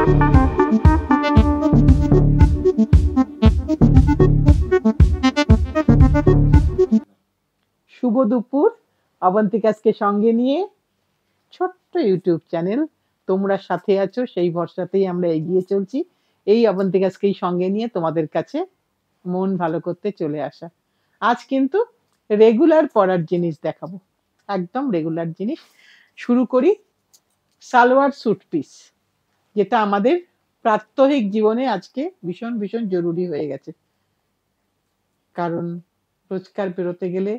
শুভ দুপুর। অবন্তিকাসকে সঙ্গে নিয়ে ছোট্ট ইউটিউব চ্যানেল, তোমরা সাথে আছো সেই ভরসাতেই আমরা এগিয়ে চলছি। এই অবন্তিকাসকেই সঙ্গে নিয়ে তোমাদের কাছে মন ভালো করতে চলে আসা। আজ কিন্তু রেগুলার পরার জিনিস দেখাবো, একদম রেগুলার জিনিস। শুরু করি সালোয়ার স্যুট পিস, যেটা আমাদের প্রাত্যহিক জীবনে আজকে ভীষণ ভীষণ জরুরি হয়ে গেছে। কারণ রোজকার বেরোতে গেলে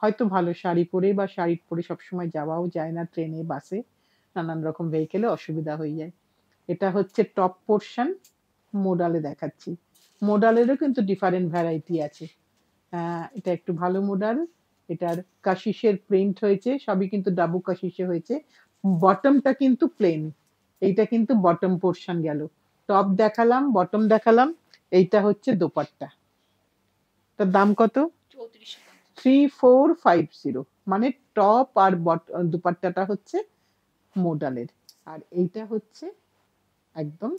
হয়তো ভালো শাড়ি পরে বা শাড়ি পরে সবসময় যাওয়াও যায় না, ট্রেনে বাসে নানান রকম ভেহিকেলে অসুবিধা হয়ে যায়। এটা হচ্ছে টপ পোর্শন, মোডালে দেখাচ্ছি। মোডালেরও কিন্তু ডিফারেন্ট ভ্যারাইটি আছে। এটা একটু ভালো মোডাল, এটার কাশিসের প্রিন্ট হয়েছে, সবই কিন্তু ডাবু কাশিসে হয়েছে। বটমটা কিন্তু প্লেন, এইটা কিন্তু বটম পোর্শন গেল। টপ দেখালাম, বটম দেখালাম, এইটা হচ্ছে দোপাট্টা। তার দাম কত? 3450। মানে টপ আর দুপাট্টাটা হচ্ছে মোডালের, আর এইটা হচ্ছে একদম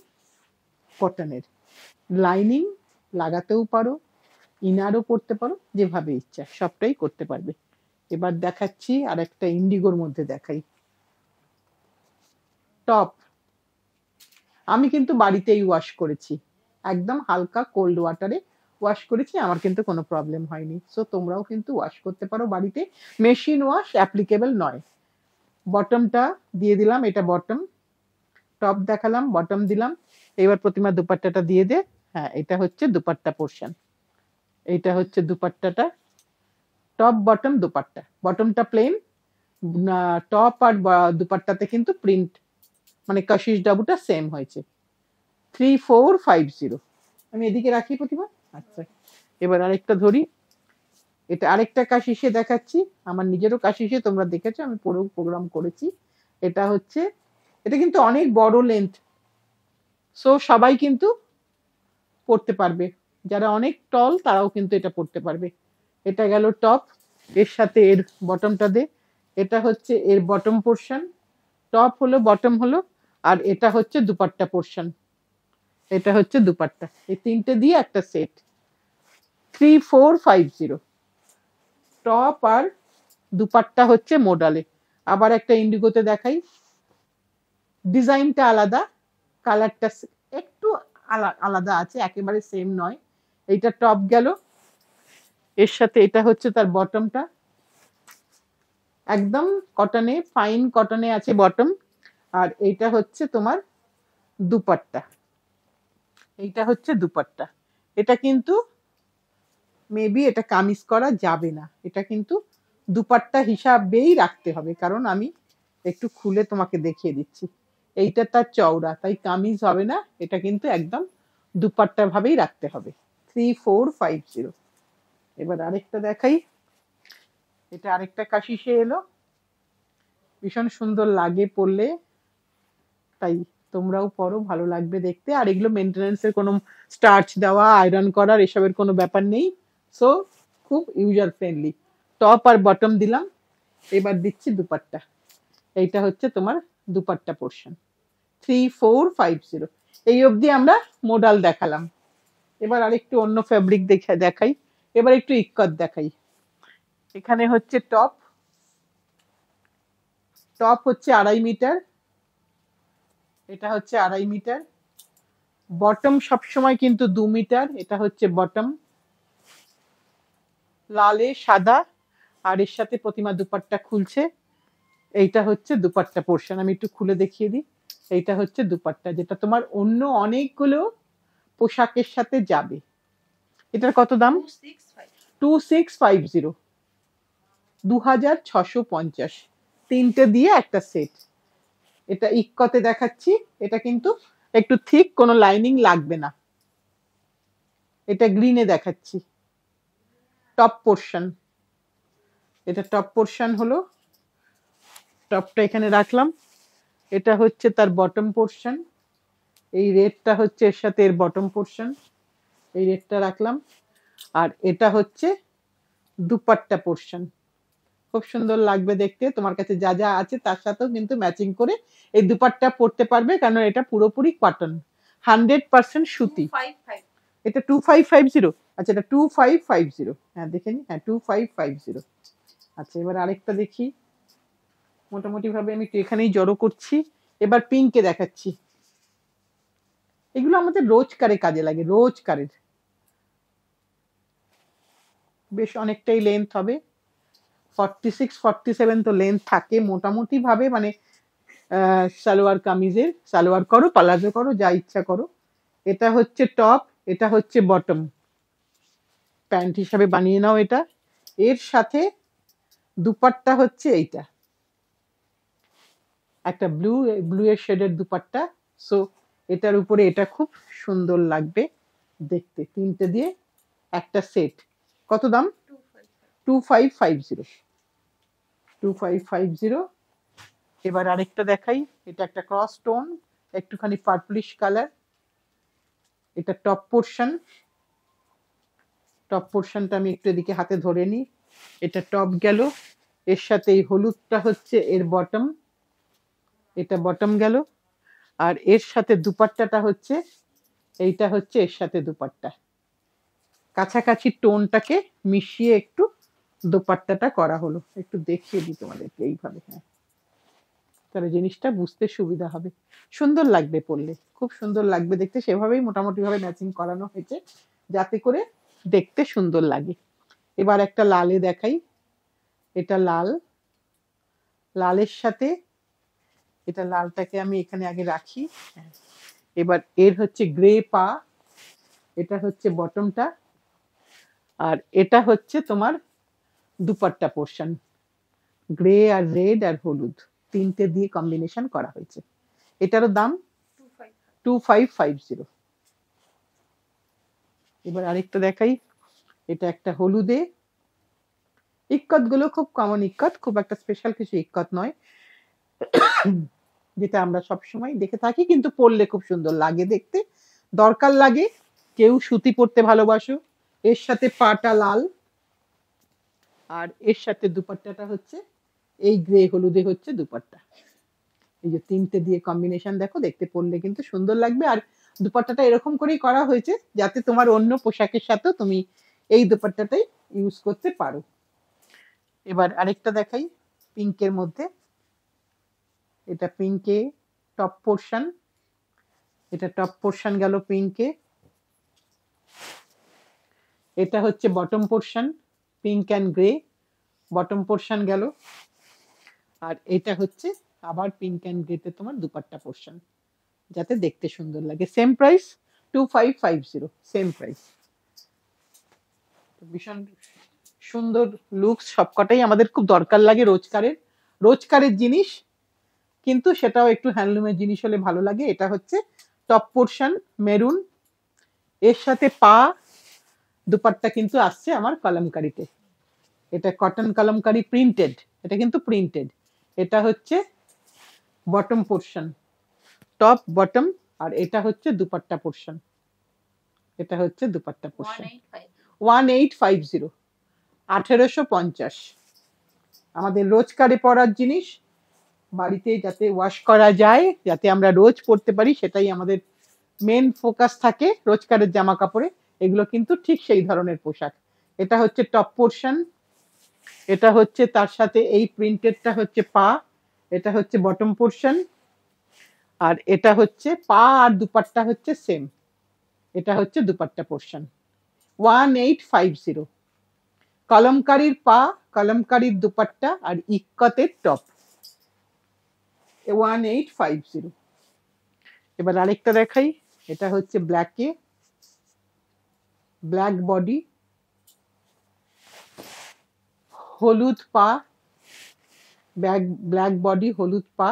কটনের। লাইনিং লাগাতেও পারো, ইনারও করতে পারো, যেভাবে ইচ্ছা সবটাই করতে পারবে। এবার দেখাচ্ছি আর একটা ইন্ডিগোর মধ্যে দেখাই টপ। আমি কিন্তু বাড়িতেই ওয়াশ করেছি, একদম হালকা কোল্ড ওয়াটারে ওয়াশ করেছি, আমার কিন্তু কোনো প্রবলেম হয়নি। সো তোমরাও কিন্তু ওয়াশ করতে পারো বাড়িতে, মেশিন ওয়াশ অ্যাপ্লিকেবল নয়। বটমটা দিয়ে দিলাম, এটা বটম। টপ দেখালাম, বটম দিলাম। এবার প্রতিমা দুপাট্টাটা দিয়ে দে। হ্যাঁ, এটা হচ্ছে দুপাট্টা পোর্শন, এইটা হচ্ছে দুপাট্টাটা। টপ বটম দুপাট্টা, বটমটা প্লেন, টপ আর দুপাট্টাতে কিন্তু প্রিন্ট মানে কাশিস ডাবুটা সেম হয়েছে। 3450। আমি এদিকে রাখি প্রতিমা। আচ্ছা, এবার আরেকটা ধরি। এটা আরেকটা কাশিসে দেখাচ্ছি, আমার নিজেরও কাশিসে, তোমরা দেখেছো আমি পুরো প্রোগ্রাম করেছি। এটা হচ্ছে, এটা কিন্তু অনেক বড় লেন্থ, সো সবাই কিন্তু পড়তে পারবে, যারা অনেক টল তারাও কিন্তু এটা পড়তে পারবে। এটা গেল টপ, এর সাথে এর বটমটা দে। এটা হচ্ছে এর বটম পোর্শন, টপ হলো বটম হলো, আর এটা হচ্ছে দুপাট্টা পোর্শন, এটা হচ্ছে দুপাট্টা। এই তিনটে দিয়ে একটা সেট। 3450। টপ আর দুপাট্টা হচ্ছে মোডালে। আবার একটা ইন্ডিগোতে দেখাই, ডিজাইনটা আলাদা, কালারটা একটু আলাদা আছে, একেবারে সেম নয়। এইটা টপ গেল, এর সাথে এটা হচ্ছে তার বটমটা, একদম কটনে, ফাইন কটনে আছে বটম। আর এইটা হচ্ছে তোমার দুপাট্টা, এইটা হচ্ছে দুপাট্টা। এটা কিন্তু মেবি এটা কামিজ করা যাবে না, এটা কিন্তু দুপাট্টা হিসাবেই রাখতে হবে, কারণ আমি একটু খুলে তোমাকে দেখিয়ে দিচ্ছি। এইটা তার চওড়া, তাই কামিজ হবে না, এটা কিন্তু একদম দুপাট্টা ভাবেই রাখতে হবে। 3450। এবার আরেকটা দেখাই, এটা আরেকটা কাশিসে এলো, ভীষণ সুন্দর লাগে পরলে, তাই তোমরাও পরো, ভালো লাগবে দেখতে। আর এগুলো মেনটেনেন্সের কোনো, স্টার্চ দেওয়া, আয়রন করার এসবের কোনো ব্যাপার নেই, সো খুব ইউজার ফ্রেন্ডলি। টপ আর বটম দিলাম, এবার দিচ্ছি দুপাট্টা। এইটা হচ্ছে তোমার দুপাট্টা পোর্শন। 3450। এই অবধি আমরা মোডাল দেখালাম। এবার আরেকটু অন্য ফ্যাব্রিক দেখাই, এবার একটু ইক্কত দেখাই। এখানে হচ্ছে টপ, টপ হচ্ছে 2.5 মিটার, এটা হচ্ছে 2.5 মিটার। বটম সবসময় কিন্তু 2 মিটার, এটা হচ্ছে বটম, লালে সাদা, আর এর সাথে প্রতিমা দুপাট্টা খুলছে। এইটা হচ্ছে দুপাট্টা পোর্শন, আমি একটু খুলে দেখিয়ে দিই। এইটা হচ্ছে দুপাট্টা, যেটা তোমার অন্য অনেকগুলো পোশাকের সাথে যাবে। এটার কত দাম? 2650, 2650। তিনটে দিয়ে একটা সেট। এটা ইক্কতে দেখাচ্ছি, এটা কিন্তু একটু থিক, কোনো লাইনিং লাগবে না। এটা গ্রিনে দেখাচ্ছি, টপ পোর্শন। এটা টপ পোর্শন হলো, টপটা এখানে রাখলাম। এটা হচ্ছে তার বটম পোর্শন, এই রেডটা হচ্ছে এর সাথে এর বটম পোর্শন, এই রেডটা রাখলাম। আর এটা হচ্ছে দুপাট্টা পোর্শন, খুব সুন্দর লাগবে দেখতে। তোমার কাছে যা যা আছে তার সাথেও কিন্তু ম্যাচিং করে এই দুপাট্টা পরতে পারবে, কারণ এটা পুরোপুরি কটন, 100% সুতি। এটা 2550। আচ্ছা, এটা 2550। হ্যাঁ দেখে নি, হ্যাঁ 2550। আচ্ছা, এবার আরেকটা দেখি। মোটামুটি ভাবে আমি একটু এখানেই জড়ো করছি। এবার পিঙ্কে দেখাচ্ছি। এগুলো আমাদের রোজকারে কাজে লাগে, রোজকারের। বেশ অনেকটাই লেন্থ হবে, 46-47 তো লেন্থ থাকে মোটামুটি ভাবে, মানে সালোয়ার কামিজের, সালোয়ার করো পালাজো করো যা ইচ্ছা করো। এটা হচ্ছে টপ, এটা হচ্ছে বটম, প্যান্ট হিসাবে বানিয়ে নাও এটা। এর সাথে দুপাট্টা হচ্ছে এইটা, একটা ব্লু এর শেডের দুপাট্টা। সো এটার উপরে এটা খুব সুন্দর লাগবে দেখতে, তিনটে দিয়ে একটা সেট। কত দাম? 2550। 2550। এবার আরেকটা দেখাই। এটা একটা ক্রস টোন, একটুখানি পার্পলিশ কালার। এটা টপ পোর্শন, টপ পোর্শনটা আমি একটু এদিকে হাতে ধরে নিই। এটা টপ গেল, এর সাথে এই হলুদটা হচ্ছে এর বটম, এটা বটম গেল। আর এর সাথে দুপাট্টাটা হচ্ছে এইটা, হচ্ছে এর সাথে দুপাট্টা। কাছাকাছি টোনটাকে মিশিয়ে একটু দুপাট্টাটা করা হলো। একটু দেখিয়ে দিই তোমাদেরকে এইভাবে, হ্যাঁ, তাহলে জিনিসটা বুঝতে সুবিধা হবে। সুন্দর লাগবে পরলে, খুব সুন্দর লাগবে দেখতে। সেভাবেই মোটামুটি ভাবে ম্যাচিং করানো হয়েছে যাতে করে দেখতে সুন্দর লাগে। এবার একটা লালে দেখাই। এটা লাল, লালের সাথে এটা, লালটাকে আমি এখানে আগে রাখি। এবার এর হচ্ছে গ্রে পা, এটা হচ্ছে বটমটা, আর এটা হচ্ছে তোমার দুপাট্টা পোর্শন। গ্রে আর রেড আর হলুদ তিনটে দিয়ে কম্বিনেশন করা হয়েছে। এটারও দাম 2550। এবার আরেকটা দেখাই। এটা একটা হলুদে, ইক্কত গুলো খুব কমন ইক্কত, খুব একটা স্পেশাল কিছু ইক্কত নয়, যেটা আমরা সবসময় দেখে থাকি, কিন্তু পরলে খুব সুন্দর লাগে দেখতে, দরকার লাগে। কেউ সুতি পরতে ভালোবাসো, এর সাথে পাটা লাল, আর এর সাথে দুপাট্টাটা হচ্ছে এই গ্রে হলুদে হচ্ছে দুপাট্টা। এই যে তিনটে দিয়ে কম্বিনেশন দেখো, দেখতে পরলে কিন্তু সুন্দর লাগবে। আর দুপাট্টাটা এরকম করেই করা হয়েছে যাতে তোমার অন্য পোশাকের সাথেও তুমি এই দুপাট্টাটাই ইউজ করতে পারো। এবার আরেকটা দেখাই পিঙ্কের মধ্যে। এটা পিঙ্কে টপ পোর্শন, এটা টপ পোর্শন গেল পিঙ্কে। এটা হচ্ছে bottom portion, pink and grey, bottom portion গেল। আর এটা হচ্ছে আবার পিঙ্ক অ্যান্ড গ্রেতে তোমার দুপাট্টা পোর্শন, যাতে দেখতে সুন্দর লাগে। Same price 2550, same price. ভীষণ সুন্দর লুকস, সবকটাই আমাদের খুব দরকার লাগে রোজকারের, রোজকারের জিনিস, কিন্তু সেটাও একটু হ্যান্ডলুমের জিনিস হলে ভালো লাগে। এটা হচ্ছে টপ পোর্শন মেরুন, এর সাথে পা দুপাট্টা কিন্তু আসছে আমার কলমকারিতে। এটা কটন কলমকারি প্রিন্টেড, এটা কিন্তু প্রিন্টেড। এটা হচ্ছে বটম পোর্শন, টপ বটম, আর এটা হচ্ছে দুপাট্টা পোর্শন, এটা হচ্ছে দুপাট্টা পোর্শন। 1850, 1850। আমাদের রোজকারে পরার জিনিস, বাড়িতে যাতে ওয়াশ করা যায়, যাতে আমরা রোজ পরতে পারি, সেটাই আমাদের মেন ফোকাস থাকে রোজকারের জামা কাপড়ে। এগুলো কিন্তু ঠিক সেই ধরনের পোশাক। এটা হচ্ছে টপ পোর্শন, এটা হচ্ছে তার সাথে এই প্রিন্টেডটা হচ্ছে পা, এটা হচ্ছে বটম পোর্শন, আর এটা হচ্ছে পা আর দুপাট্টা হচ্ছে সেম, এটা হচ্ছে দুপাট্টা পোর্শন। 1850। কলমকারির পা, কলমকারির দুপাট্টা, আর ইক্কতের টপ, 1850। এবার আরেকটা দেখাই। এটা হচ্ছে ব্ল্যাকে, ব্ল্যাক বডি, হলুদ পা, ব্ল্যাক বডি হলুদ পা,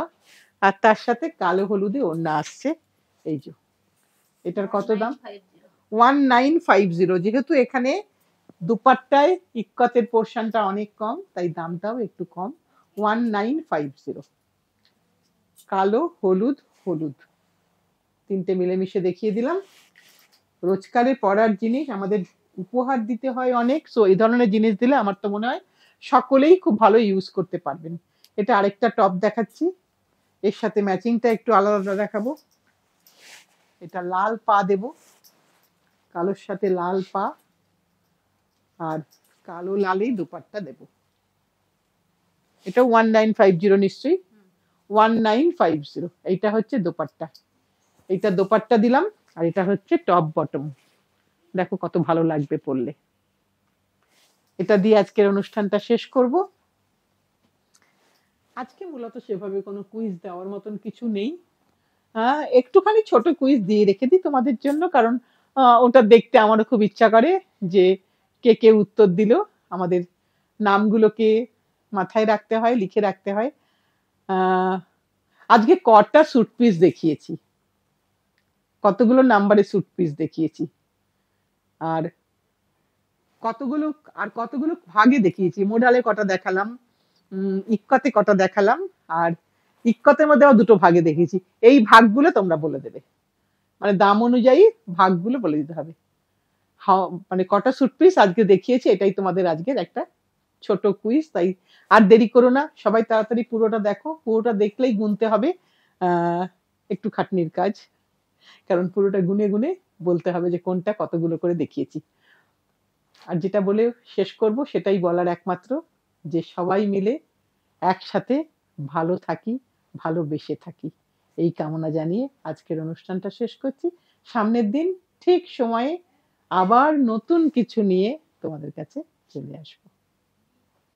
আর তার সাথে কালো হলুদে ওড়না আসছে। এই যে এটার কত দাম? 1950। যেহেতু এখানে দুপাট্টায় ইক্কতের পোর্শনটা অনেক কম, তাই দামটাও একটু কম। 1950। কালো হলুদ হলুদ তিনটে মিলেমিশে দেখিয়ে দিলাম। রোজকারে পরার জিনিস আমাদের উপহার দিতে হয় অনেক, সো এই ধরনের জিনিস দিলে আমার তো মনে হয় সকলেই খুব ভালো ইউজ করতে পারবেন। এটা আরেকটা টপ দেখাচ্ছি, এর সাথে ম্যাচিংটা একটু আলাদা দেখাবো। এটা লাল পা দেব, কালোর সাথে লাল পা, আর কালো লালেই দুপাট্টা দেব। এটা 1950 নিশ্চয়ই, 1950। এইটা হচ্ছে দোপাট্টা, এইটা দোপাট্টা দিলাম, আর এটা হচ্ছে টপ বটম। দেখো কত ভালো লাগবে পরলে। এটা দিয়ে আজকের অনুষ্ঠানটা শেষ করব। আজকে মূলত সেভাবে কোনো কুইজ দেওয়ার মতন কিছু নেই। একটুখানি ছোট কুইজ দিয়ে রেখে দিই তোমাদের জন্য, কারণ ওটা দেখতে আমারও খুব ইচ্ছা করে যে কে কে উত্তর দিল। আমাদের নামগুলোকে মাথায় রাখতে হয়, লিখে রাখতে হয়। আজকে কটা স্যুট পিস দেখিয়েছি, কতগুলো নাম্বারে স্যুট পিস দেখিয়েছি, আর কতগুলো ভাগে দেখিয়েছি। মোডালে কটা দেখালাম, ইক্কতে কটা দেখালাম, আর ইক্কতের মধ্যে আবার দুটো ভাগে দেখিয়েছি। এই ভাগগুলো তোমরা বলে দেবে, মানে দাম অনুযায়ী ভাগগুলো বলে দিতে হবে। মানে কটা স্যুট পিস আজকে দেখিয়েছি, এটাই তোমাদের আজকের একটা ছোট কুইজ। তাই আর দেরি করো না, সবাই তাড়াতাড়ি পুরোটা দেখো। পুরোটা দেখলেই গুনতে হবে, একটু খাটনির কাজ, কারণ পুরোটা গুনে গুনে বলতে হবে যে কোনটা কতগুলো করে দেখিয়েছি। আর যেটা বলে শেষ করব সেটাই বলার একমাত্র, যে সবাই মিলে একসাথে ভালো থাকি, ভালোবেসে থাকি, এই কামনা জানিয়ে আজকের অনুষ্ঠানটা শেষ করছি। সামনের দিন ঠিক সময়ে আবার নতুন কিছু নিয়ে তোমাদের কাছে চলে আসবো।